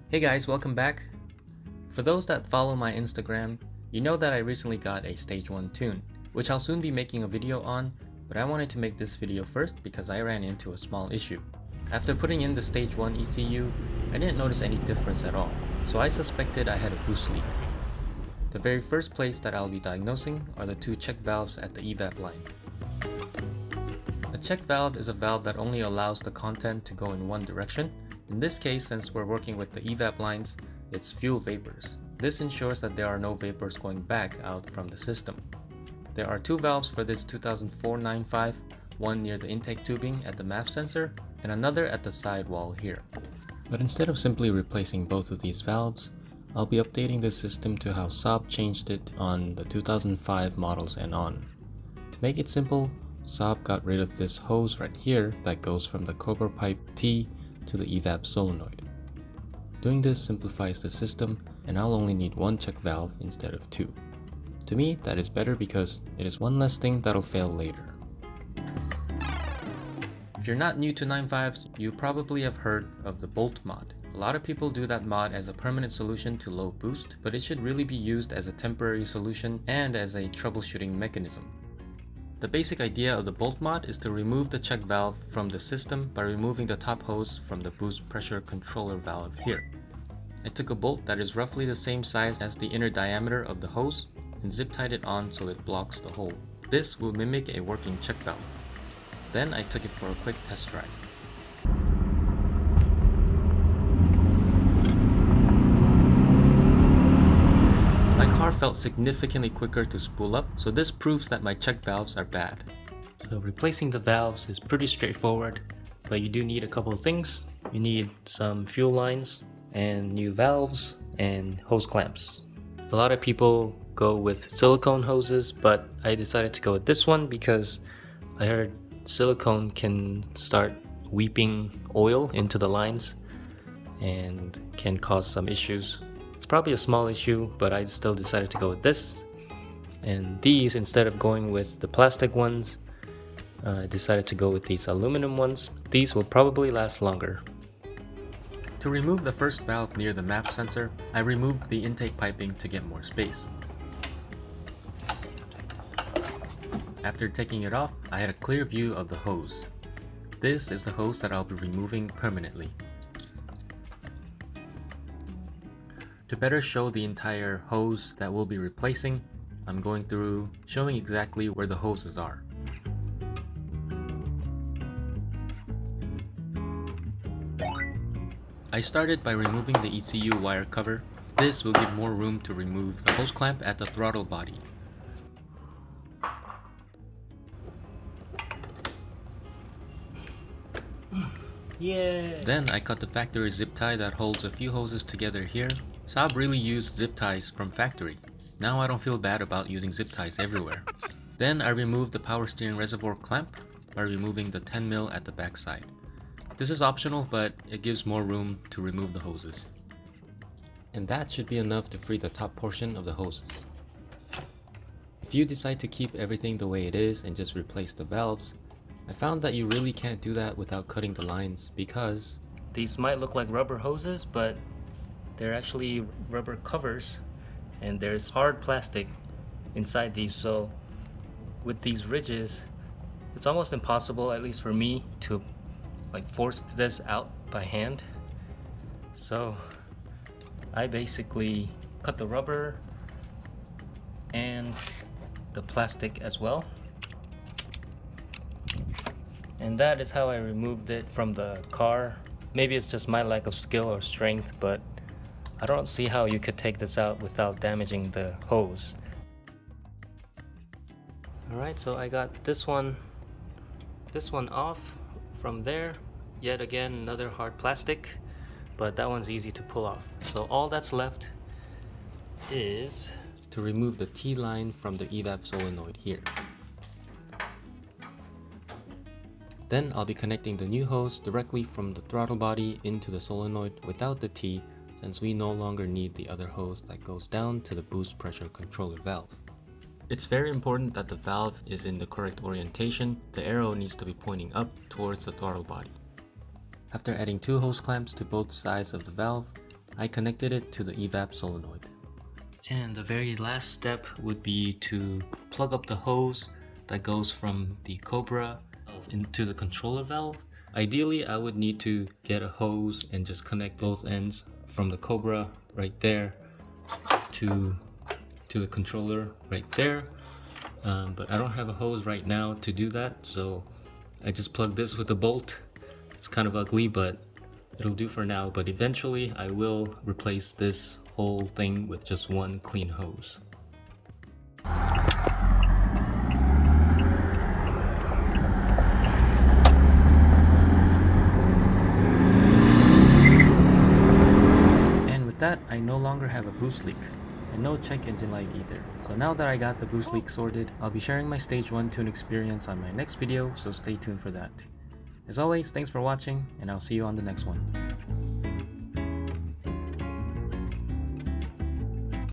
Hey guys, welcome back. For those that follow my Instagram, you know that I recently got a stage 1 tune, which I'll soon be making a video on, but I wanted to make this video first because I ran into a small issue. After putting in the stage 1 ECU, I didn't notice any difference at all, so I suspected I had a boost leak. The very first place that I'll be diagnosing are the two check valves at the evap line. A check valve is a valve that only allows the content to go in one direction. In this case, since we're working with the evap lines, it's fuel vapors. This ensures that there are no vapors going back out from the system. There are two valves for this 2004-95, one near the intake tubing at the MAF sensor and another at the side wall here. But instead of simply replacing both of these valves, I'll be updating this system to how Saab changed it on the 2005 models and on. To make it simple, Saab got rid of this hose right here that goes from the Cobra pipe T to the evap solenoid. Doing this simplifies the system, and I'll only need one check valve instead of two. To me, that is better because it is one less thing that'll fail later. If you're not new to 9.5s, you probably have heard of the bolt mod. A lot of people do that mod as a permanent solution to low boost, but it should really be used as a temporary solution and as a troubleshooting mechanism. The basic idea of the bolt mod is to remove the check valve from the system by removing the top hose from the boost pressure controller valve here. I took a bolt that is roughly the same size as the inner diameter of the hose and zip tied it on so it blocks the hole. This will mimic a working check valve. Then I took it for a quick test drive. Felt significantly quicker to spool up, so this proves that my check valves are bad. So replacing the valves is pretty straightforward, but you do need a couple of things. You need some fuel lines and new valves and hose clamps. A lot of people go with silicone hoses, but I decided to go with this one because I heard silicone can start weeping oil into the lines and can cause some issues. It's probably a small issue, but I still decided to go with this. And these, instead of going with the plastic ones, I decided to go with these aluminum ones. These will probably last longer. To remove the first valve near the MAP sensor, I removed the intake piping to get more space. After taking it off, I had a clear view of the hose. This is the hose that I'll be removing permanently. To better show the entire hose that we'll be replacing, I'm going through showing exactly where the hoses are. I started by removing the ECU wire cover. This will give more room to remove the hose clamp at the throttle body. Yeah. Then I cut the factory zip tie that holds a few hoses together here. Saab really used zip ties from factory. Now I don't feel bad about using zip ties everywhere. Then I removed the power steering reservoir clamp by removing the 10mm at the back side. This is optional, but it gives more room to remove the hoses. And that should be enough to free the top portion of the hoses. If you decide to keep everything the way it is and just replace the valves, I found that you really can't do that without cutting the lines because these might look like rubber hoses, but they're actually rubber covers and there's hard plastic inside these, so with these ridges it's almost impossible, at least for me, to force this out by hand. So I basically cut the rubber and the plastic as well, and that is how I removed it from the car. Maybe it's just my lack of skill or strength, but I don't see how you could take this out without damaging the hose. Alright, so I got this one off from there. Yet again, another hard plastic, but that one's easy to pull off. So all that's left is to remove the T-line from the evap solenoid here. Then I'll be connecting the new hose directly from the throttle body into the solenoid without the T, since we no longer need the other hose that goes down to the boost pressure controller valve. It's very important that the valve is in the correct orientation. The arrow needs to be pointing up towards the throttle body. After adding two hose clamps to both sides of the valve, I connected it to the evap solenoid. And the very last step would be to plug up the hose that goes from the Cobra into the controller valve. Ideally, I would need to get a hose and just connect both ends from the Cobra right there to the controller right there. But I don't have a hose right now to do that, so I just plug this with a bolt. It's kind of ugly, but it'll do for now. But eventually I will replace this whole thing with just one clean hose. And with that, I no longer have a boost leak. And no check engine light either. So now that I got the boost leak sorted, I'll be sharing my stage 1 tune experience on my next video, so stay tuned for that. As always, thanks for watching, and I'll see you on the next one.